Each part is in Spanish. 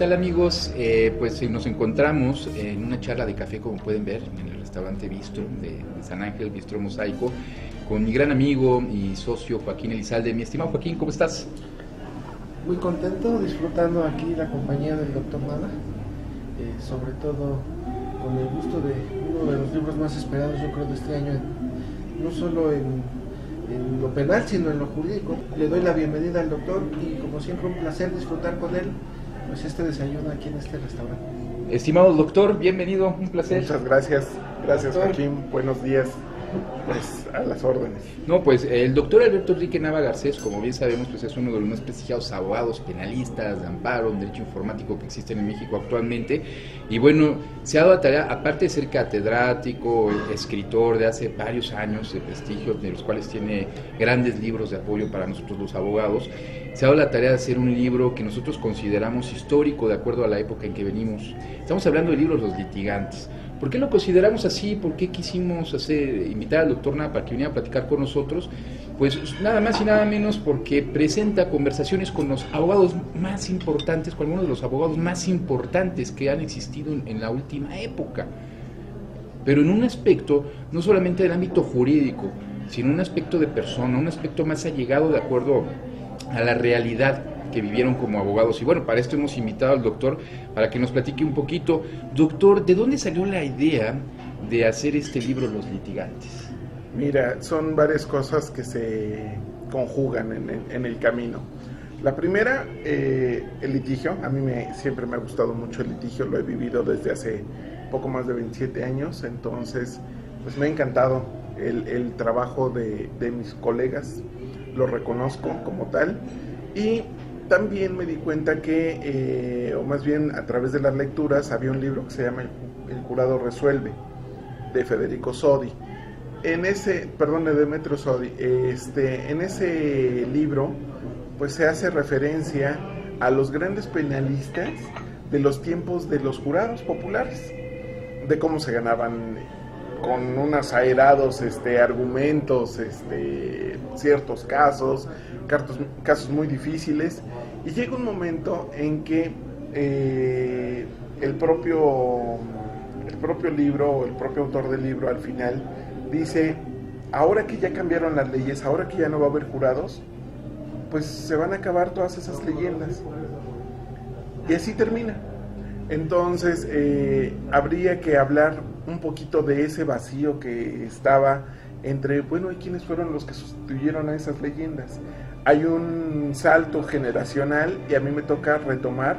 tal amigos? Pues nos encontramos en una charla de café, como pueden ver, en el restaurante Bistro de San Ángel, Bistro Mosaico, con mi gran amigo y socio Joaquín Elizalde. Mi estimado Joaquín, ¿cómo estás? Muy contento, disfrutando aquí la compañía del Dr. Nava, sobre todo con el gusto de uno de los libros más esperados, yo creo, de este año, no solo en lo penal, sino en lo jurídico. Le doy la bienvenida al doctor y, como siempre, un placer disfrutar con él pues este desayuno aquí en este restaurante. Estimado doctor, bienvenido, un placer. Muchas gracias, gracias Joaquín, buenos días, pues a las órdenes. No, pues el doctor Alberto Enrique Nava Garcés, como bien sabemos, pues es uno de los más prestigiados abogados penalistas de amparo en derecho informático que existen en México actualmente, y bueno, se ha dado la tarea, aparte de ser catedrático, escritor de hace varios años de prestigio, de los cuales tiene grandes libros de apoyo para nosotros los abogados, se ha dado la tarea de hacer un libro que nosotros consideramos histórico de acuerdo a la época en que venimos. Estamos hablando del libro Los Litigantes. ¿Por qué lo consideramos así? ¿Por qué quisimos invitar al doctor Nava para que viniera a platicar con nosotros? Pues nada más y nada menos porque presenta conversaciones con los abogados más importantes, con algunos de los abogados más importantes que han existido en la última época. Pero en un aspecto, no solamente del ámbito jurídico, sino un aspecto de persona, un aspecto más allegado de acuerdo a la realidad que vivieron como abogados. Y bueno, para esto hemos invitado al doctor para que nos platique un poquito. Doctor, ¿de dónde salió la idea de hacer este libro Los Litigantes? Mira, son varias cosas que se conjugan en el camino. La primera, el litigio. A mí siempre me ha gustado mucho el litigio, lo he vivido desde hace poco más de 27 años, entonces pues me ha encantado el trabajo de mis colegas, lo reconozco como tal, y también me di cuenta que, o más bien a través de las lecturas, había un libro que se llama El jurado resuelve, de Federico Sodi. De Demetrio Sodi. En ese libro, pues se hace referencia a los grandes penalistas de los tiempos de los jurados populares, de cómo se ganaban con unos aerados argumentos, ciertos casos muy difíciles, y llega un momento en que el propio libro, o el propio autor del libro al final dice: ahora que ya cambiaron las leyes, ahora que ya no va a haber jurados, pues se van a acabar todas esas leyendas, y así termina. Entonces habría que hablar un poquito de ese vacío que estaba entre, bueno, ¿y quiénes fueron los que sustituyeron a esas leyendas? Hay un salto generacional y a mí me toca retomar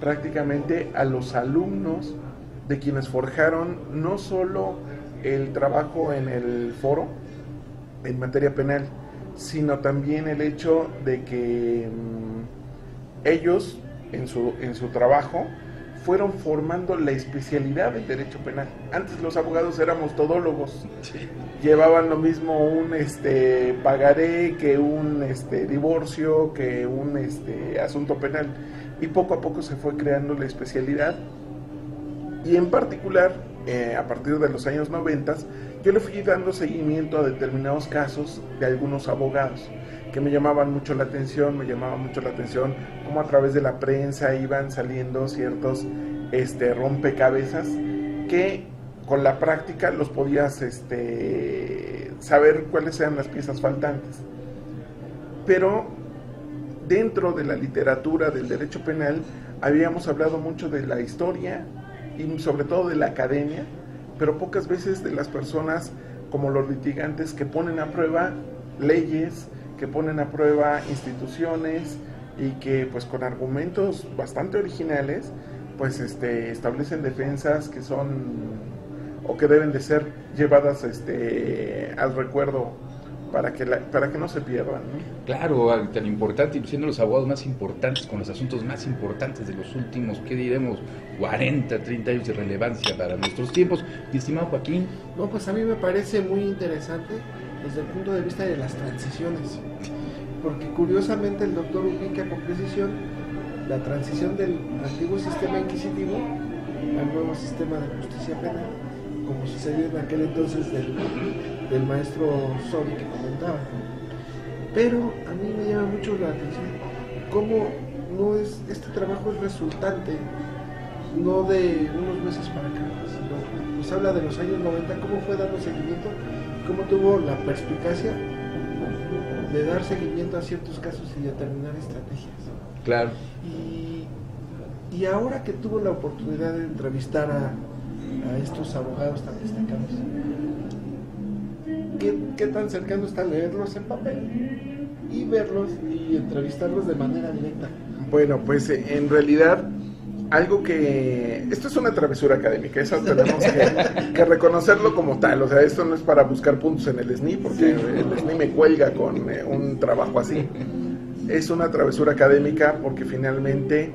prácticamente a los alumnos de quienes forjaron no solo el trabajo en el foro en materia penal, sino también el hecho de que ellos en su trabajo fueron formando la especialidad del derecho penal. Antes los abogados éramos todólogos, sí. Llevaban lo mismo un pagaré que un divorcio, que un asunto penal, y poco a poco se fue creando la especialidad, y en particular a partir de los años 90 yo le fui dando seguimiento a determinados casos de algunos abogados que me llamaban mucho la atención, cómo a través de la prensa iban saliendo ciertos rompecabezas que con la práctica los podías saber cuáles eran las piezas faltantes. Pero dentro de la literatura del derecho penal habíamos hablado mucho de la historia y sobre todo de la academia, pero pocas veces de las personas como los litigantes que ponen a prueba leyes, que ponen a prueba instituciones, y que pues con argumentos bastante originales pues establecen defensas que son o que deben de ser llevadas al recuerdo para que no se pierdan, ¿no? Claro, tan importante, siendo los abogados más importantes, con los asuntos más importantes de los últimos, ¿qué diremos? 40, 30 años de relevancia para nuestros tiempos. Mi estimado Joaquín. No, pues a mí me parece muy interesante desde el punto de vista de las transiciones, porque curiosamente el doctor ubica con precisión la transición del antiguo sistema inquisitivo al nuevo sistema de justicia penal, como sucedió en aquel entonces del maestro Sodi que comentaba. Pero a mí me llama mucho la atención cómo no es, este trabajo es resultante, no de unos meses para acá, sino nos habla de los años 90, cómo fue dando seguimiento, cómo tuvo la perspicacia de dar seguimiento a ciertos casos y determinar estrategias. Claro. Y ahora que tuvo la oportunidad de entrevistar a estos abogados tan destacados, ¿qué tan cercano está leerlos en papel y verlos y entrevistarlos de manera directa? Bueno, pues en realidad algo que... Esto es una travesura académica, eso tenemos que reconocerlo como tal, o sea, esto no es para buscar puntos en el SNI, porque el SNI me cuelga con un trabajo así. Es una travesura académica porque finalmente,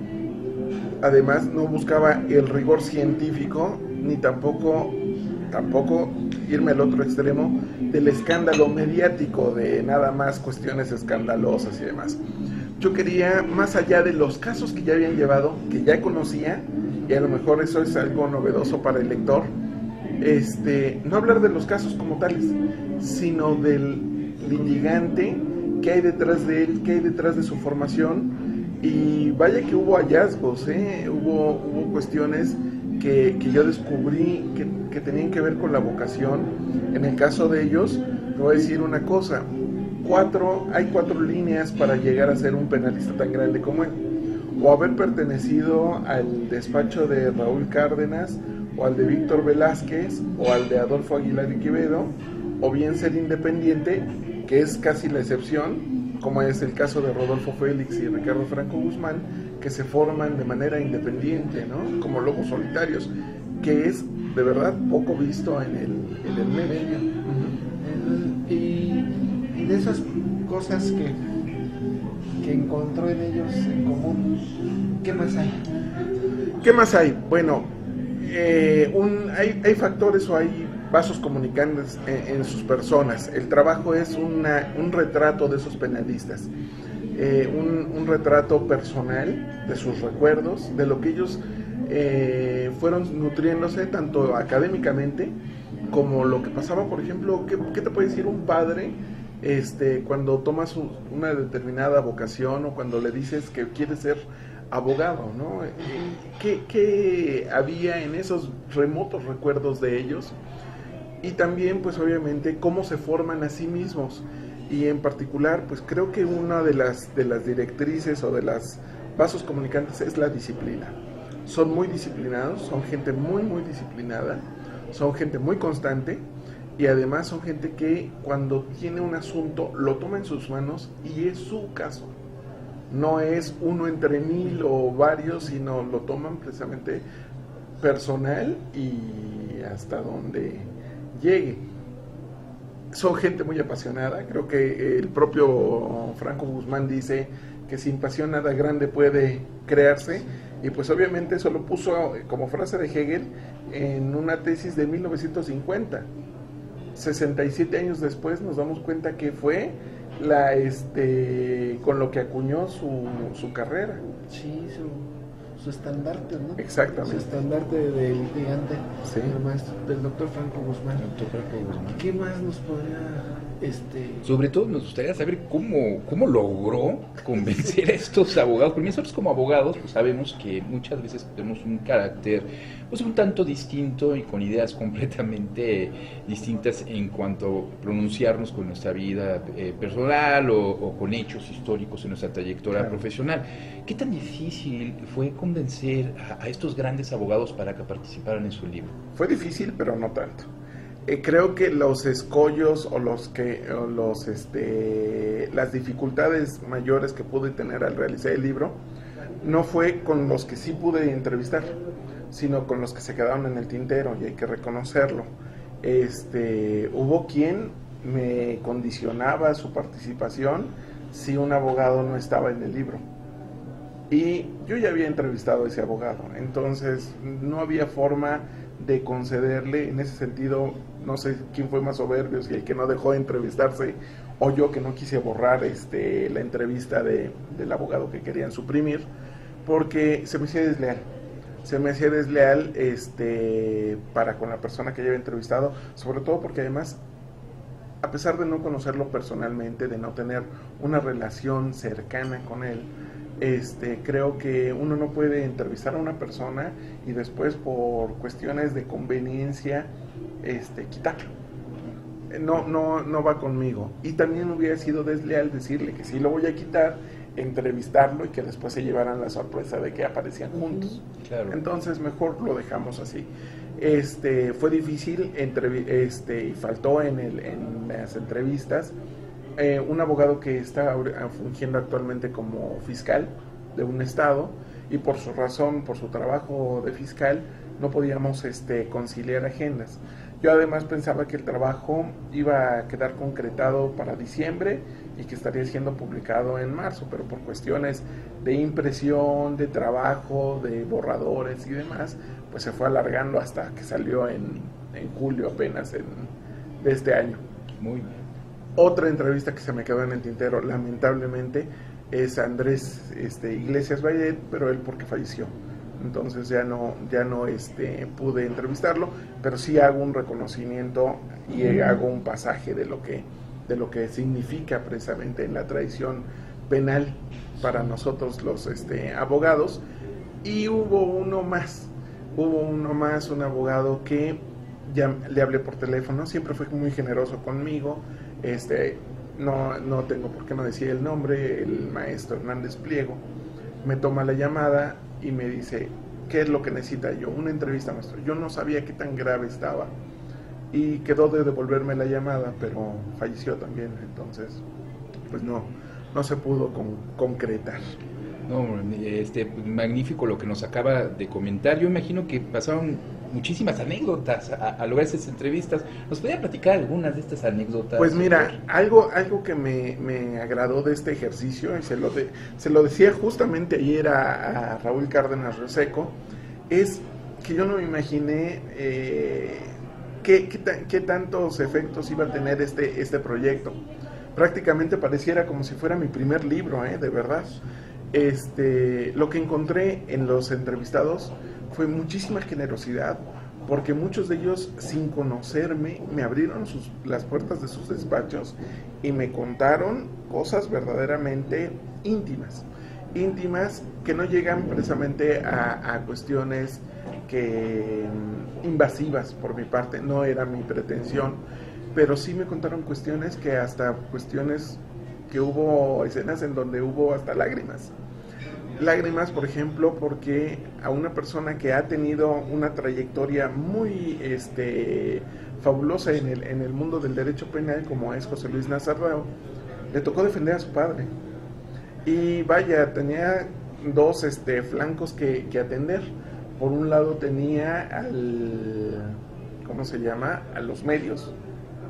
además, no buscaba el rigor científico, ni tampoco irme al otro extremo del escándalo mediático, de nada más cuestiones escandalosas y demás. Yo quería, más allá de los casos que ya habían llevado, que ya conocía, y a lo mejor eso es algo novedoso para el lector, no hablar de los casos como tales, sino del litigante, qué hay detrás de él, qué hay detrás de su formación. Y vaya que hubo hallazgos, hubo cuestiones que yo descubrí que tenían que ver con la vocación. En el caso de ellos, te voy a decir una cosa, hay 4 líneas para llegar a ser un penalista tan grande como él: o haber pertenecido al despacho de Raúl Cárdenas, o al de Víctor Velázquez, o al de Adolfo Aguilar y Quevedo, o bien ser independiente, que es casi la excepción, como es el caso de Rodolfo Félix y Ricardo Franco Guzmán, que se forman de manera independiente, ¿no? Como lobos solitarios, que es de verdad poco visto en el medio. Y de esas cosas que encontró en ellos en común, ¿qué más hay? ¿Qué más hay? Bueno, hay factores o hay vasos comunicantes en sus personas. El trabajo es un retrato de esos penalistas, un retrato personal de sus recuerdos, de lo que ellos fueron nutriéndose tanto académicamente como lo que pasaba, por ejemplo, ¿qué te puede decir un padre cuando tomas una determinada vocación, o cuando le dices que quiere ser abogado, ¿no? ¿Qué había en esos remotos recuerdos de ellos? Y también, pues obviamente, cómo se forman a sí mismos. Y en particular, pues creo que una de las directrices o de las vasos comunicantes es la disciplina. Son muy disciplinados, son gente muy, muy disciplinada, son gente muy constante, y además son gente que cuando tiene un asunto lo toma en sus manos y es su caso. No es uno entre 1000 o varios, sino lo toman precisamente personal y hasta donde llegue. Son gente muy apasionada. Creo que el propio Franco Guzmán dice que sin pasión nada grande puede crearse, y pues obviamente eso lo puso como frase de Hegel en una tesis de 1950. 67 años después nos damos cuenta que fue con lo que acuñó su carrera. Sí, su estandarte, ¿no? Exactamente. Su estandarte de litigante, sí, del doctor Franco Guzmán. ¿Qué más nos podría Sobre todo nos gustaría saber cómo logró convencer a estos abogados? Porque nosotros como abogados pues sabemos que muchas veces tenemos un carácter pues un tanto distinto y con ideas completamente distintas en cuanto a pronunciarnos con nuestra vida personal o con hechos históricos en nuestra trayectoria profesional. ¿Qué tan difícil fue convencer a estos grandes abogados para que participaran en su libro? Fue difícil, pero no tanto. Creo que los escollos o las dificultades mayores que pude tener al realizar el libro no fue con los que sí pude entrevistar, sino con los que se quedaron en el tintero, y hay que reconocerlo. Hubo quien me condicionaba su participación si un abogado no estaba en el libro, y yo ya había entrevistado a ese abogado, entonces no había forma de concederle. En ese sentido, no sé quién fue más soberbio, si el que no dejó de entrevistarse o yo, que no quise borrar la entrevista del abogado que querían suprimir, porque se me hacía desleal para con la persona que yo había entrevistado, sobre todo porque además, a pesar de no conocerlo personalmente, de no tener una relación cercana con él, Creo que uno no puede entrevistar a una persona y después por cuestiones de conveniencia quitarlo. No va conmigo. Y también hubiera sido desleal decirle que sí lo voy a quitar, entrevistarlo y que después se llevaran la sorpresa de que aparecían juntos. Claro. Entonces mejor lo dejamos así. Fue difícil y faltó en las entrevistas un abogado que está fungiendo actualmente como fiscal de un estado, y por su razón, por su trabajo de fiscal, no podíamos conciliar agendas. Yo además pensaba que el trabajo iba a quedar concretado para diciembre y que estaría siendo publicado en marzo, pero por cuestiones de impresión, de trabajo, de borradores y demás, pues se fue alargando hasta que salió en julio apenas de este año. Muy bien. Otra entrevista que se me quedó en el tintero, lamentablemente, es Andrés Iglesias Vallet, pero él porque falleció. Entonces ya no pude entrevistarlo, pero sí hago un reconocimiento y hago un pasaje de lo que significa precisamente en la tradición penal para nosotros los abogados. Y hubo uno más, un abogado que ya le hablé por teléfono, siempre fue muy generoso conmigo. No tengo por qué no decir el nombre, el maestro Hernández Pliego. Me toma la llamada y me dice, ¿qué es lo que necesita yo? Una entrevista, maestro. Yo no sabía qué tan grave estaba y quedó de devolverme la llamada, pero falleció también, entonces pues no se pudo concretar. No, magnífico lo que nos acaba de comentar. Yo imagino que pasaron muchísimas anécdotas a lograr esas entrevistas. ¿Nos podría platicar algunas de estas anécdotas? Pues mira, algo que me agradó de este ejercicio, y se lo decía justamente ayer a Raúl Cárdenas Reseco, es que yo no me imaginé qué tantos efectos iba a tener este proyecto. Prácticamente pareciera como si fuera mi primer libro, de verdad. Lo que encontré en los entrevistados fue muchísima generosidad, porque muchos de ellos, sin conocerme, me abrieron las puertas de sus despachos y me contaron cosas verdaderamente íntimas que no llegan precisamente a cuestiones invasivas por mi parte. No era mi pretensión, pero sí me contaron cuestiones que hubo escenas en donde hubo hasta lágrimas, por ejemplo, porque a una persona que ha tenido una trayectoria muy fabulosa en el mundo del derecho penal, como es José Luis Nazarrao, le tocó defender a su padre, y vaya, tenía dos flancos que atender. Por un lado tenía a los medios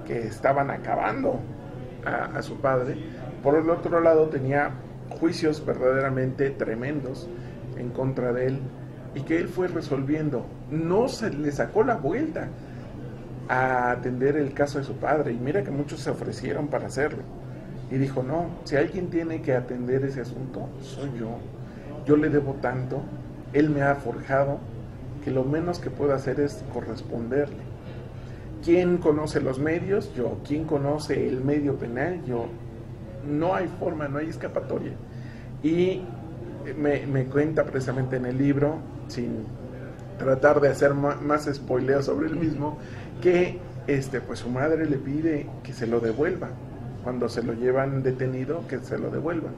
que estaban acabando a su padre. Por el otro lado tenía juicios verdaderamente tremendos en contra de él, y que él fue resolviendo. No se le sacó la vuelta a atender el caso de su padre, y mira que muchos se ofrecieron para hacerlo, y dijo, no, si alguien tiene que atender ese asunto, soy yo le debo tanto, él me ha forjado, que lo menos que puedo hacer es corresponderle. ¿Quién conoce los medios? Yo. ¿Quién conoce el medio penal? Yo. No hay forma, no hay escapatoria. Y me cuenta precisamente en el libro, sin tratar de hacer más spoileo sobre el mismo, que pues su madre le pide que se lo devuelva. Cuando se lo llevan detenido, que se lo devuelvan.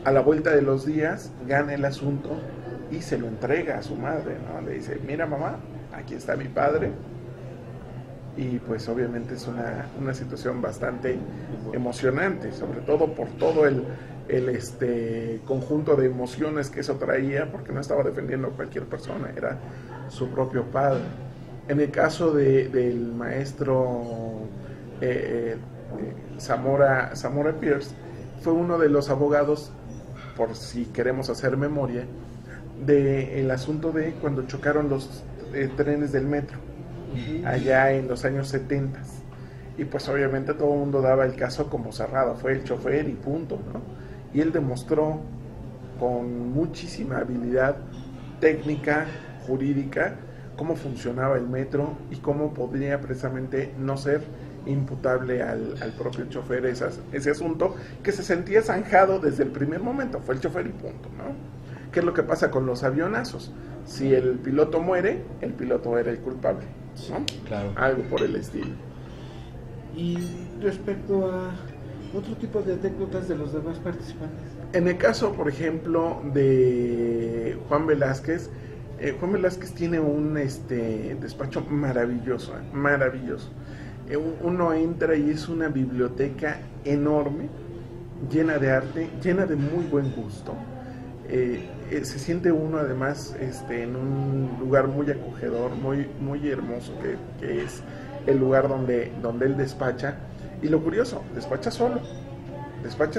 A la vuelta de los días, gana el asunto y se lo entrega a su madre, ¿no? Le dice, mira mamá, aquí está mi padre. Y pues obviamente es una situación bastante emocionante, sobre todo por todo el conjunto de emociones que eso traía, porque no estaba defendiendo a cualquier persona, era su propio padre. En el caso del maestro Zamora Pierce, fue uno de los abogados, por si queremos hacer memoria, del asunto de cuando chocaron los trenes del metro allá en los años 70, y pues obviamente todo el mundo daba el caso como cerrado, fue el chofer y punto, ¿no? Y él demostró con muchísima habilidad técnica, jurídica, cómo funcionaba el metro y cómo podría precisamente no ser imputable al propio chofer ese asunto, que se sentía zanjado desde el primer momento, fue el chofer y punto, ¿no? ¿Qué es lo que pasa con los avionazos? Si el piloto muere, el piloto era el culpable, ¿no? Claro. Algo por el estilo. Y respecto a otro tipo de anécdotas de los demás participantes. En el caso, por ejemplo, de Juan Velázquez tiene un despacho maravilloso, maravilloso. Uno entra y es una biblioteca enorme, llena de arte, llena de muy buen gusto. Se siente uno además en un lugar muy acogedor, muy, muy hermoso, que es el lugar donde él despacha. Y lo curioso, despacha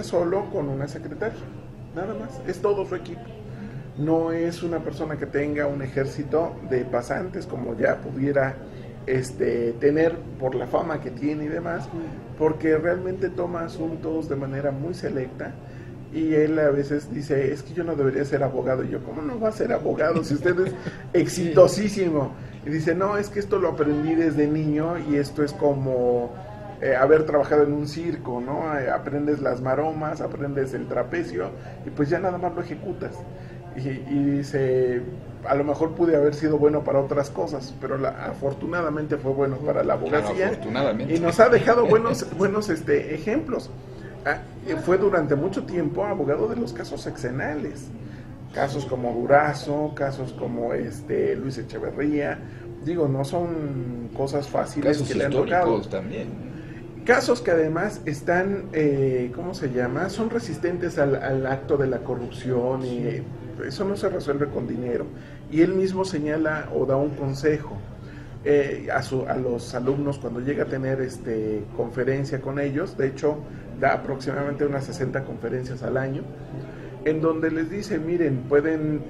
solo con una secretaria, nada más, es todo su equipo. No es una persona que tenga un ejército de pasantes como ya pudiera tener por la fama que tiene y demás, porque realmente toma asuntos de manera muy selecta. Y él a veces dice, es que yo no debería ser abogado. Y yo, ¿cómo no va a ser abogado si usted es exitosísimo? Y dice, no, es que esto lo aprendí desde niño y esto es como haber trabajado en un circo, ¿no? Aprendes las maromas, aprendes el trapecio y pues ya nada más lo ejecutas. Y dice, a lo mejor pude haber sido bueno para otras cosas, pero afortunadamente fue bueno para la abogacía. Claro, afortunadamente. Y nos ha dejado buenos ejemplos. Fue durante mucho tiempo abogado de los casos sexenales, casos como Durazo, casos como Luis Echeverría. Digo, no son cosas fáciles casos que le han tocado. También. Casos que además están, ¿cómo se llama? Son resistentes al acto de la corrupción y eso no se resuelve con dinero. Y él mismo señala o da un consejo a los alumnos cuando llega a tener conferencia con ellos. De hecho, da aproximadamente unas 60 conferencias al año, en donde les dice, miren, pueden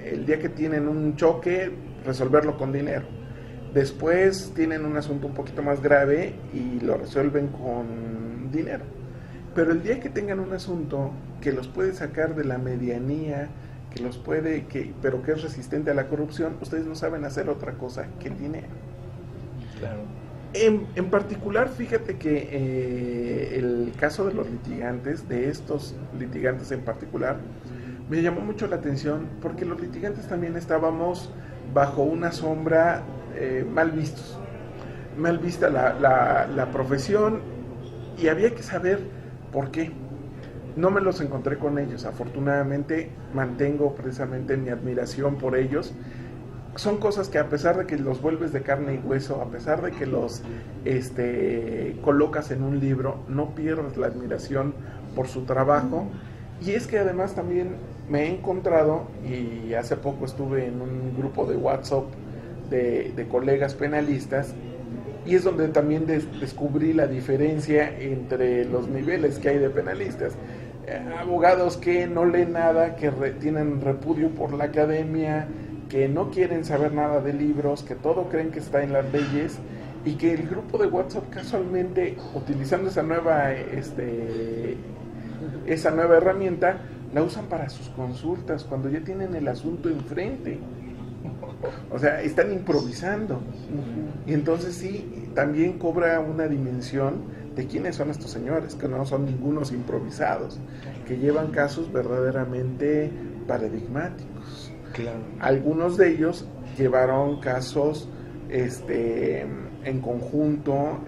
el día que tienen un choque, resolverlo con dinero. Después tienen un asunto un poquito más grave y lo resuelven con dinero. Pero el día que tengan un asunto que los puede sacar de la medianía, pero que es resistente a la corrupción, ustedes no saben hacer otra cosa que el dinero. Claro. En particular, fíjate que el caso de los litigantes, de estos litigantes en particular, me llamó mucho la atención porque los litigantes también estábamos bajo una sombra mal vista la profesión, y había que saber por qué. No me los encontré con ellos, afortunadamente mantengo precisamente mi admiración por ellos. Son cosas que a pesar de que los vuelves de carne y hueso, a pesar de que los colocas en un libro, no pierdes la admiración por su trabajo. Y es que además también me he encontrado, y hace poco estuve en un grupo de WhatsApp de colegas penalistas, y es donde también descubrí la diferencia entre los niveles que hay de penalistas. Abogados que no leen nada, que tienen repudio por la academia, que no quieren saber nada de libros, que todo creen que está en las leyes, y que el grupo de WhatsApp casualmente, utilizando esa nueva herramienta, la usan para sus consultas, cuando ya tienen el asunto enfrente. O sea, están improvisando. Y entonces sí, también cobra una dimensión de quiénes son estos señores, que no son ningunos improvisados, que llevan casos verdaderamente paradigmáticos. Claro. Algunos de ellos llevaron casos en conjunto,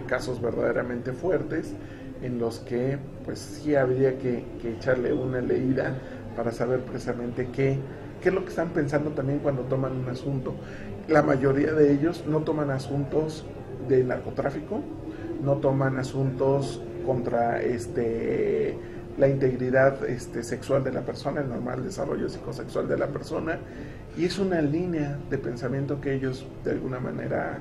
casos verdaderamente fuertes, en los que pues sí habría que echarle una leída para saber precisamente qué es lo que están pensando también cuando toman un asunto. La mayoría de ellos no toman asuntos de narcotráfico, no toman asuntos contra la integridad sexual de la persona, el normal desarrollo psicosexual de la persona, y es una línea de pensamiento que ellos de alguna manera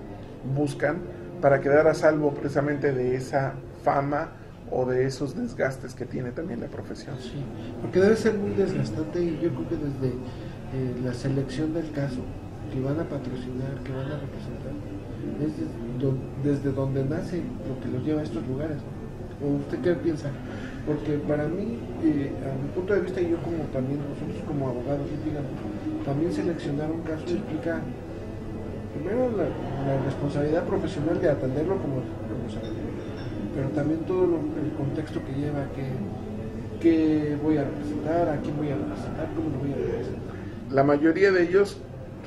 buscan para quedar a salvo precisamente de esa fama o de esos desgastes que tiene también la profesión. Sí, porque debe ser muy desgastante, y yo creo que desde la selección del caso, que van a patrocinar, que van a representar, es desde donde nace lo que los lleva a estos lugares, ¿no? ¿O usted qué piensa? Porque para mí, a mi punto de vista, y yo como también, nosotros como abogados, digamos, también seleccionar un caso implica primero la responsabilidad profesional de atenderlo como sabe, pero también todo el contexto que lleva, que voy a representar, a quién voy a representar, cómo lo voy a representar. La mayoría de ellos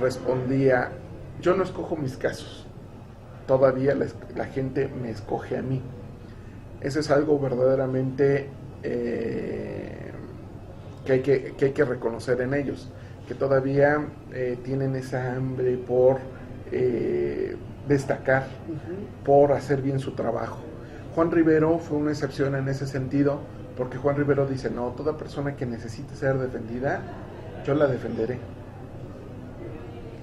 respondía, yo no escojo mis casos, todavía la gente me escoge a mí. Eso es algo verdaderamente que hay que reconocer en ellos, que todavía tienen esa hambre por destacar, por hacer bien su trabajo. Juan Rivero fue una excepción en ese sentido, porque Juan Rivero dice, no, toda persona que necesite ser defendida, yo la defenderé.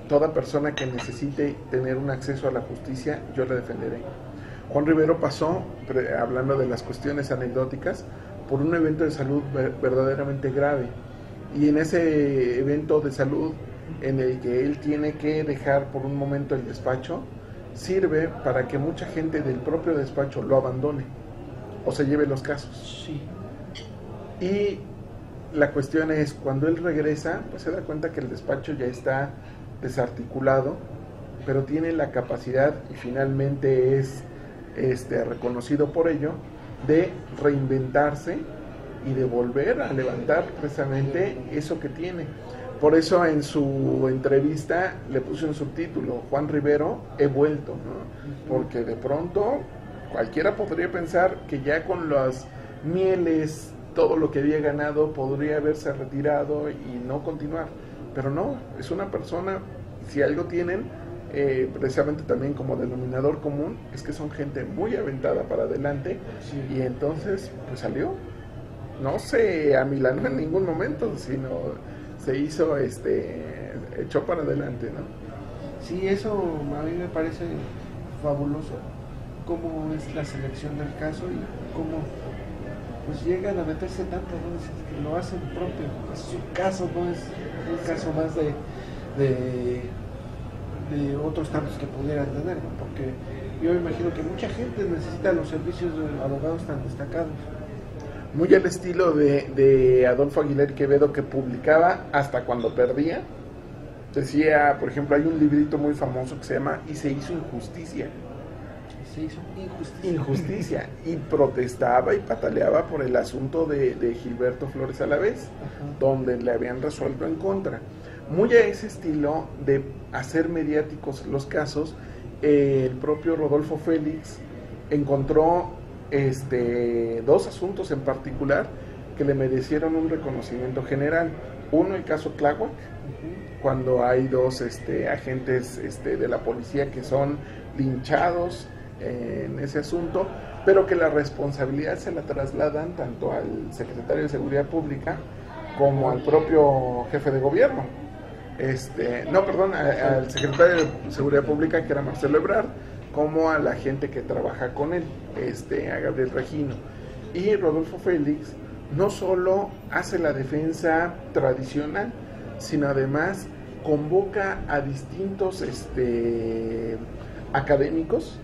Toda persona que necesite tener un acceso a la justicia, yo la defenderé. Juan Rivero pasó, hablando de las cuestiones anecdóticas, por un evento de salud verdaderamente grave. Y en ese evento de salud, en el que él tiene que dejar por un momento el despacho, sirve para que mucha gente del propio despacho lo abandone o se lleve los casos. Sí. Y la cuestión es, cuando él regresa, pues se da cuenta que el despacho ya está desarticulado, pero tiene la capacidad, y finalmente es reconocido por ello, de reinventarse y de volver a levantar precisamente eso que tiene. Por eso en su entrevista le puse un subtítulo, Juan Rivero, he vuelto, ¿no? Porque de pronto cualquiera podría pensar que ya con las mieles, todo lo que había ganado, podría haberse retirado y no continuar. Pero no, es una persona, si algo tienen, precisamente también como denominador común, es que son gente muy aventada para adelante. Sí. Y entonces pues salió, no se amilanó en ningún momento, sino se hizo, echó para adelante, ¿no? Sí, eso a mí me parece fabuloso, cómo es la selección del caso y cómo pues llegan a meterse tanto, ¿no? Es que lo hacen propio, es su caso, no es un caso más de otros tantos que pudieran tener, ¿no? Porque yo me imagino que mucha gente necesita los servicios de abogados tan destacados. Muy al estilo de Adolfo Aguilar Quevedo, que publicaba hasta cuando perdía. Decía, por ejemplo, hay un librito muy famoso que se llama Y se hizo injusticia. Se hizo injusticia. Injusticia. Y protestaba y pataleaba por el asunto de Gilberto Flores Alavés, donde le habían resuelto en contra. Muy a ese estilo de hacer mediáticos los casos, el propio Rodolfo Félix encontró dos asuntos en particular que le merecieron un reconocimiento general. Uno, el caso Tláhuac, cuando hay dos agentes de la policía que son linchados en ese asunto, pero que la responsabilidad se la trasladan tanto al secretario de Seguridad Pública como al propio jefe de gobierno. Al secretario de Seguridad Pública, que era Marcelo Ebrard, como a la gente que trabaja con él, a Gabriel Regino. Y Rodolfo Félix no solo hace la defensa tradicional, sino además convoca a distintos académicos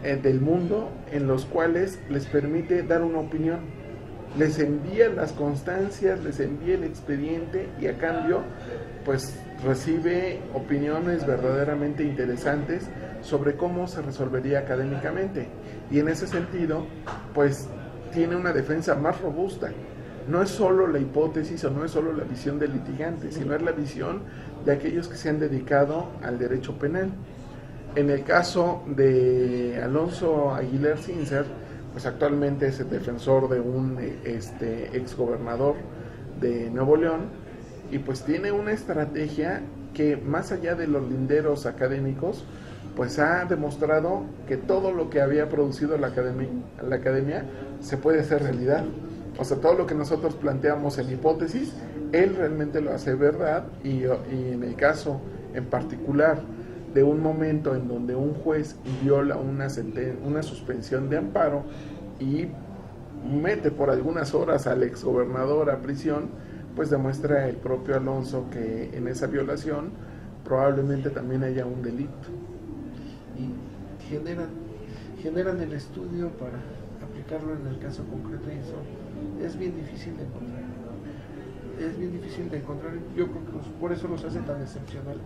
del mundo, en los cuales les permite dar una opinión. Les envía las constancias, les envía el expediente y a cambio pues recibe opiniones verdaderamente interesantes sobre cómo se resolvería académicamente, y en ese sentido pues tiene una defensa más robusta. No es solo la hipótesis o no es solo la visión del litigante, sino es la visión de aquellos que se han dedicado al derecho penal. En el caso de Alonso Aguilar Sincer, pues actualmente es el defensor de un exgobernador de Nuevo León, y pues tiene una estrategia que, más allá de los linderos académicos, pues ha demostrado que todo lo que había producido la academia se puede hacer realidad. O sea, todo lo que nosotros planteamos en hipótesis, él realmente lo hace verdad, y en el caso en particular de un momento en donde un juez viola una suspensión de amparo y mete por algunas horas al exgobernador a prisión, pues demuestra el propio Alonso que en esa violación probablemente también haya un delito. Y generan el estudio para aplicarlo en el caso concreto, y eso es bien difícil de encontrar. es bien difícil de encontrar. Yo creo que por eso los hace tan excepcionales.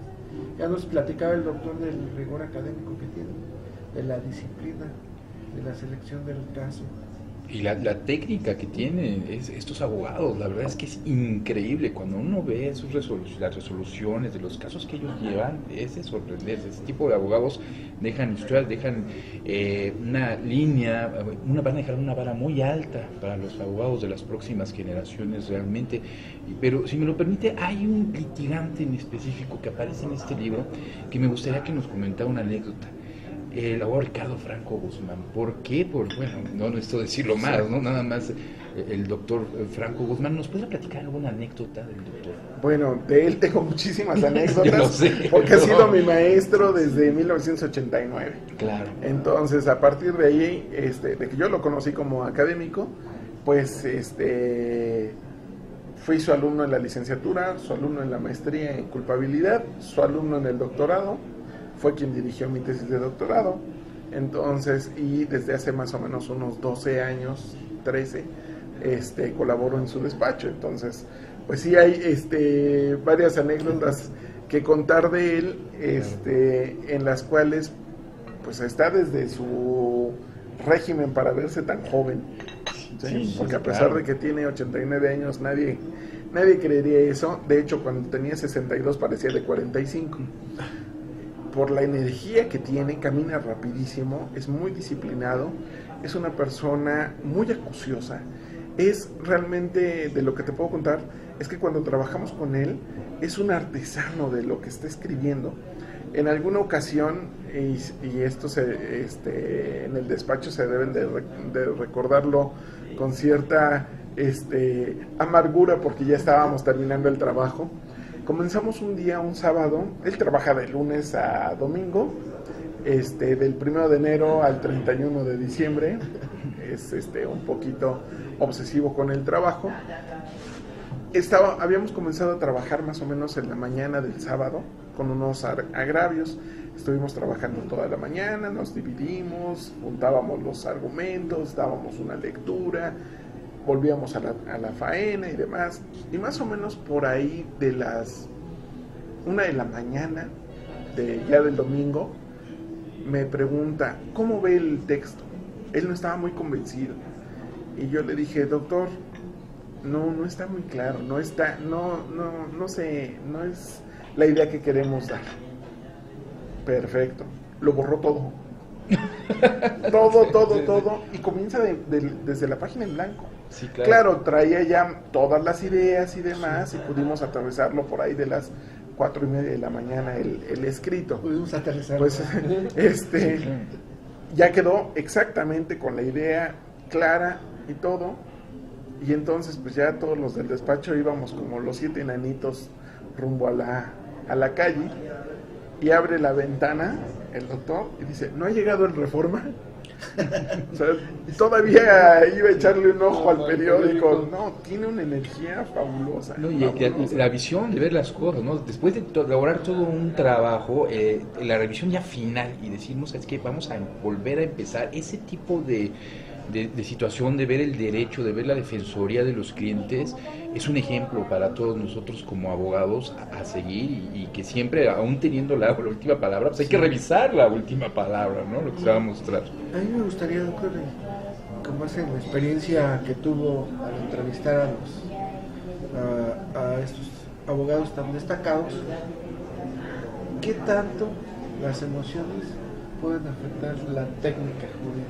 Ya nos platicaba el doctor del rigor académico que tiene, de la disciplina, de la selección del caso. Y la técnica que tienen estos abogados, la verdad es que es increíble. Cuando uno ve las resoluciones de los casos que ellos llevan, es de sorprenderse. Ese tipo de abogados dejan historias, dejan una línea, van a dejar una vara muy alta para los abogados de las próximas generaciones realmente. Pero si me lo permite, hay un litigante en específico que aparece en este libro que me gustaría que nos comentara una anécdota. El abogado Ricardo Franco Guzmán. ¿Por qué? Bueno, no necesito decirlo más, ¿no? Nada más el doctor Franco Guzmán. ¿Nos puede platicar alguna anécdota del doctor? Bueno, de él tengo muchísimas anécdotas, Yo lo sé, porque ha sido mi maestro desde 1989. Claro. Entonces, a partir de ahí, de que yo lo conocí como académico, pues fui su alumno en la licenciatura, su alumno en la maestría en culpabilidad, su alumno en el doctorado. Fue quien dirigió mi tesis de doctorado. Entonces, y desde hace más o menos unos 12 años, 13, colaboro en su despacho. Entonces, pues sí hay varias anécdotas que contar de él, en las cuales pues está desde su régimen para verse tan joven, ¿sí? Sí, Porque a pesar de que tiene 89 años, nadie creería eso. De hecho, cuando tenía 62 parecía de 45. Por la energía que tiene, camina rapidísimo, es muy disciplinado, es una persona muy acuciosa. Es realmente, de lo que te puedo contar, es que cuando trabajamos con él, es un artesano de lo que está escribiendo. En alguna ocasión, y esto en el despacho se deben de recordarlo con cierta amargura, porque ya estábamos terminando el trabajo. Comenzamos un sábado, él trabaja de lunes a domingo, del 1 de enero al 31 de diciembre, es un poquito obsesivo con el trabajo. Habíamos comenzado a trabajar más o menos en la mañana del sábado, con unos agravios. Estuvimos trabajando toda la mañana, nos dividimos, juntábamos los argumentos, dábamos una lectura, volvíamos a la faena y demás, y más o menos por ahí de las 1 de la mañana ya del domingo me pregunta ¿cómo ve el texto? Él no estaba muy convencido y yo le dije, doctor, no está muy claro, no sé, no es la idea que queremos dar. Perfecto, lo borró todo. todo, y comienza desde la página en blanco. Sí, claro, traía ya todas las ideas y demás, y pudimos aterrizarlo por ahí de las 4:30 de la mañana el escrito. Pudimos aterrizarlo. Pues ya quedó exactamente con la idea clara y todo, y entonces pues ya todos los del despacho íbamos como los 7 enanitos rumbo a la calle, y abre la ventana el doctor y dice, ¿no ha llegado el Reforma? O sea, todavía iba a echarle un ojo al periódico. No, tiene una energía fabulosa. No, y la visión de ver las cosas, ¿no? Después de elaborar todo un trabajo, la revisión ya final y decimos, es que vamos a volver a empezar ese tipo de situación, de ver el derecho, de ver la defensoría de los clientes, es un ejemplo para todos nosotros como abogados a seguir, y que siempre, aún teniendo la última palabra, pues hay que revisar la última palabra, ¿no? Lo que se va a mostrar. A mí me gustaría, doctor, con base en la experiencia que tuvo al entrevistar a estos abogados tan destacados, ¿qué tanto las emociones pueden afectar la técnica jurídica?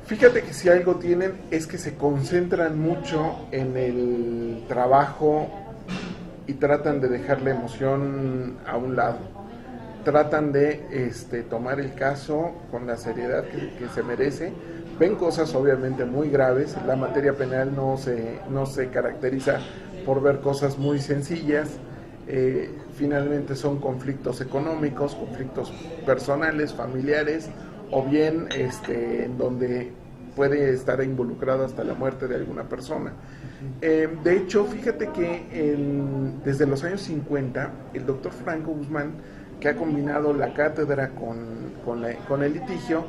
Fíjate que si algo tienen es que se concentran mucho en el trabajo y tratan de dejar la emoción a un lado. Tratan de tomar el caso con la seriedad que se merece. Ven cosas obviamente muy graves. La materia penal no se caracteriza por ver cosas muy sencillas. Finalmente son conflictos económicos, conflictos personales, familiares, o bien en donde puede estar involucrado hasta la muerte de alguna persona. De hecho, fíjate que desde los años 50, el doctor Franco Guzmán, que ha combinado la cátedra con el litigio,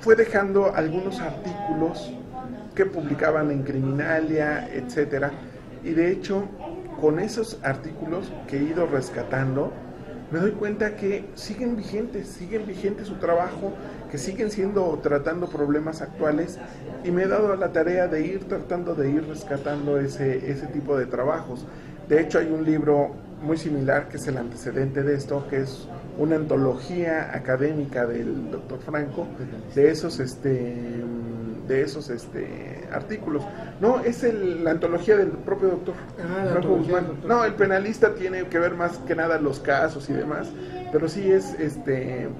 fue dejando algunos artículos que publicaban en Criminalia, etcétera, Y de hecho, con esos artículos que he ido rescatando, me doy cuenta que siguen vigente su trabajo, que siguen tratando problemas actuales, y me he dado a la tarea de ir tratando de ir rescatando ese tipo de trabajos. De hecho, hay un libro muy similar que es el antecedente de esto, que es una antología académica del doctor Franco, de esos artículos. No, es la antología del propio doctor Franco Guzmán. No, el penalista tiene que ver más que nada los casos y demás, pero sí es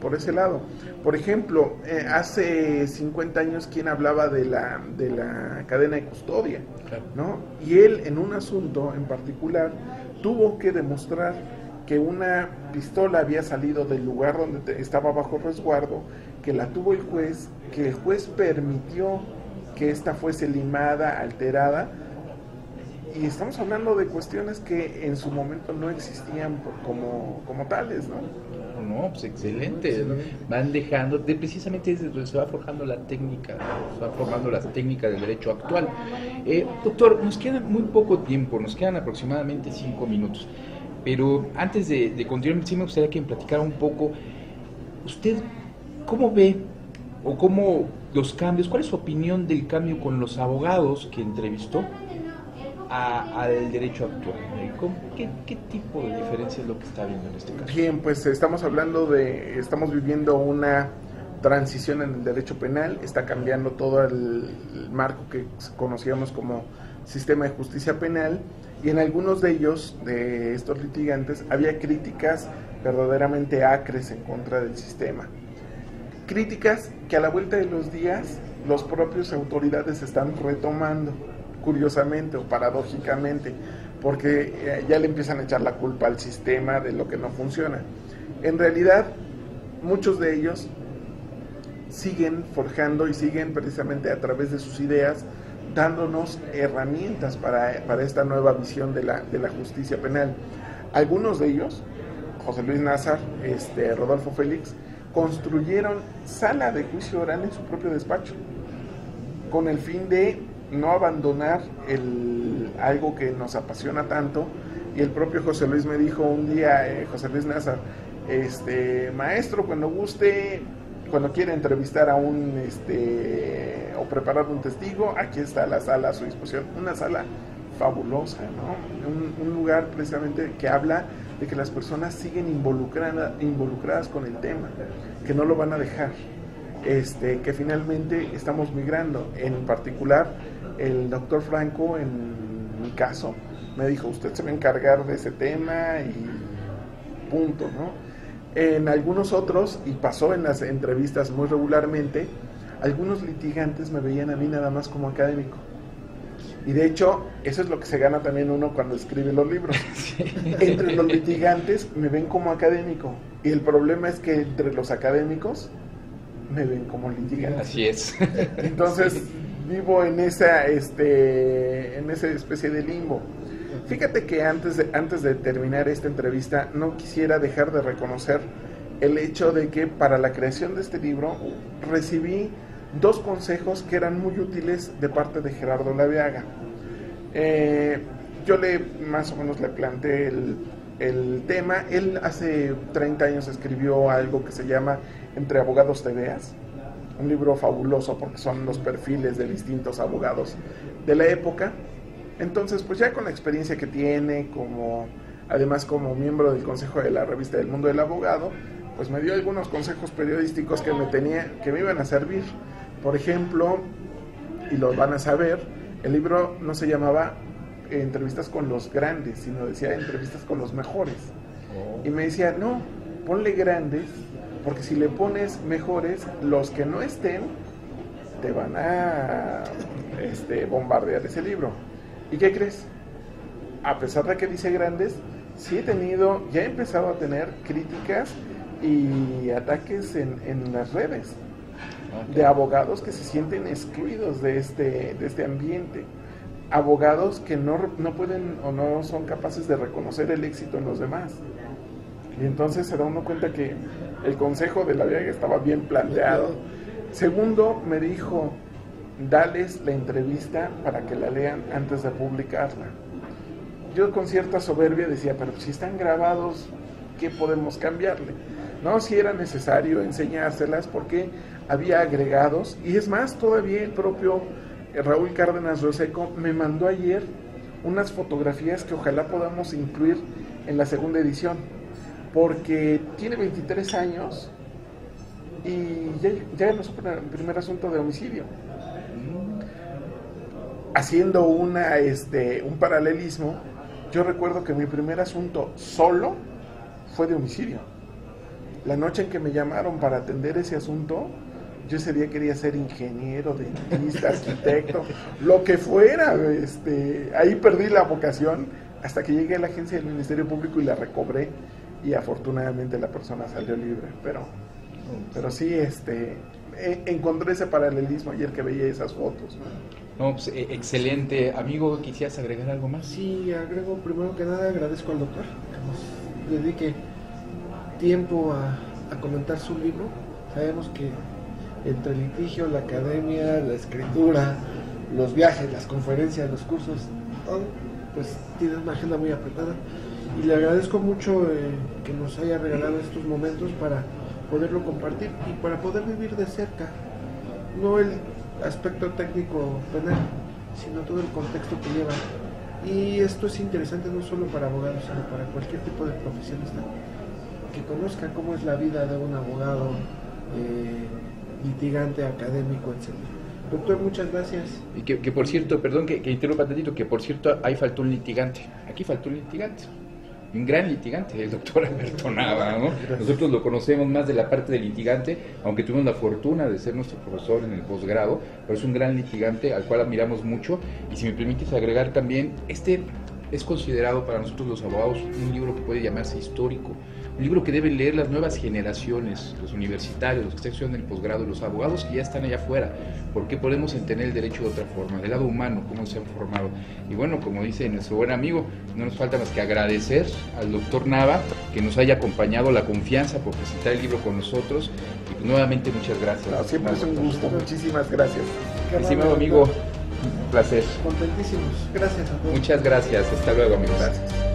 por ese lado. Por ejemplo, hace 50 años, ¿quién hablaba de la cadena de custodia? Claro. ¿No? Y él, en un asunto en particular, tuvo que demostrar que una pistola había salido del lugar donde estaba bajo resguardo, que la tuvo el juez, que el juez permitió que esta fuese limada, alterada, y estamos hablando de cuestiones que en su momento no existían como tales, ¿no? No, pues excelente, ¿no? Van dejando, precisamente desde donde se va forjando la técnica, ¿no? Se va formando las técnicas del derecho actual. Doctor, nos queda muy poco tiempo, nos quedan aproximadamente 5 minutos, pero antes de continuar, sí me gustaría que me platicara un poco, ¿usted cómo ve o cómo los cambios, cuál es su opinión del cambio con los abogados que entrevistó al derecho actual? ¿Qué tipo de diferencia es lo que está viendo en este caso? Bien, pues estamos viviendo una transición en el derecho penal, está cambiando todo el marco que conocíamos como sistema de justicia penal, y en algunos de ellos, de estos litigantes, había críticas verdaderamente acres en contra del sistema. Críticas que a la vuelta de los días los propios autoridades están retomando, curiosamente o paradójicamente, porque ya le empiezan a echar la culpa al sistema de lo que no funciona. En realidad, muchos de ellos siguen forjando y siguen precisamente a través de sus ideas dándonos herramientas para esta nueva visión de la justicia penal. Algunos de ellos, José Luis Nazar, Rodolfo Félix, construyeron sala de juicio oral en su propio despacho, con el fin de no abandonar algo que nos apasiona tanto. Y el propio José Luis me dijo un día, José Luis Nazar, maestro, cuando quiera entrevistar a o preparar un testigo, aquí está la sala a su disposición. Una sala fabulosa, ¿no? Un lugar precisamente que habla de que las personas siguen involucradas con el tema, que no lo van a dejar, que finalmente estamos migrando. En particular, el doctor Franco, en mi caso, me dijo, usted se va a encargar de ese tema y punto, ¿no? En algunos otros, y pasó en las entrevistas muy regularmente, algunos litigantes me veían a mí nada más como académico. Y de hecho, eso es lo que se gana también uno cuando escribe los libros. Sí. Entre los litigantes me ven como académico. Y el problema es que entre los académicos me ven como litigante. Así es. Entonces, sí, vivo en esa especie de limbo. Fíjate que antes de terminar esta entrevista, no quisiera dejar de reconocer el hecho de que para la creación de este libro recibí 2 consejos que eran muy útiles de parte de Gerardo Laviaga. Yo más o menos le planteé el tema. Él hace 30 años escribió algo que se llama Entre abogados te veas, un libro fabuloso porque son los perfiles de distintos abogados de la época. Entonces, pues ya con la experiencia que tiene, además como miembro del consejo de la revista del Mundo del Abogado, pues me dio algunos consejos periodísticos que me iban a servir. Por ejemplo, y los van a saber, el libro no se llamaba Entrevistas con los grandes, sino decía Entrevistas con los mejores. Y me decía, no, ponle grandes, porque si le pones mejores, los que no estén te van a bombardear ese libro. ¿Y qué crees? A pesar de que dice grandes, sí ya he empezado a tener críticas y ataques en las redes de abogados que se sienten excluidos de este ambiente, abogados que no pueden o no son capaces de reconocer el éxito en los demás. Y entonces se da uno cuenta que el consejo de Laviaga estaba bien planteado. Segundo, me dijo, dales la entrevista para que la lean antes de publicarla. yo con cierta soberbia decía, pero si están grabados, ¿qué podemos cambiarle? No, si era necesario enseñárselas porque había agregados, y es más, todavía el propio Raúl Cárdenas Roseco me mandó ayer unas fotografías que ojalá podamos incluir en la segunda edición, porque tiene 23 años y ya ganó su primer asunto de homicidio. Haciendo un paralelismo, yo recuerdo que mi primer asunto solo fue de homicidio. La noche en que me llamaron para atender ese asunto, yo ese día quería ser ingeniero, dentista, arquitecto, lo que fuera. Ahí perdí la vocación hasta que llegué a la agencia del Ministerio Público y la recobré, y afortunadamente la persona salió libre. Pero sí, encontré ese paralelismo ayer que veía esas fotos, ¿no? No, pues, excelente. Amigo, ¿quisieras agregar algo más? Sí, agrego, primero que nada agradezco al doctor que nos dedique tiempo a comentar su libro. Sabemos que entre el litigio, la academia, la escritura, los viajes, las conferencias, los cursos, todo, pues tiene una agenda muy apretada, y le agradezco mucho que nos haya regalado estos momentos para poderlo compartir y para poder vivir de cerca, no el aspecto técnico penal, sino todo el contexto que lleva. Y esto es interesante no solo para abogados, sino para cualquier tipo de profesionista, que conozca cómo es la vida de un abogado, litigante, académico, etc. Doctor, muchas gracias. Y que por cierto, perdón que interrumpa tantito, que por cierto ahí faltó un litigante, aquí faltó un litigante, un gran litigante, el doctor Alberto Nava, ¿no? Nosotros lo conocemos más de la parte de litigante, aunque tuvimos la fortuna de ser nuestro profesor en el posgrado, pero es un gran litigante al cual admiramos mucho. Y si me permites agregar también, es considerado para nosotros los abogados un libro que puede llamarse histórico, un libro que deben leer las nuevas generaciones, los universitarios, los que están estudiando en el posgrado, los abogados que ya están allá afuera, porque podemos entender el derecho de otra forma, del lado humano, cómo se han formado. Y bueno, como dice nuestro buen amigo, no nos falta más que agradecer al doctor Nava que nos haya acompañado, la confianza por presentar el libro con nosotros, y pues, nuevamente muchas gracias. No, siempre es un gusto, muchísimas gracias. Estimado amigo, un placer. Contentísimos, gracias a todos. Muchas gracias, hasta luego amigos. Gracias.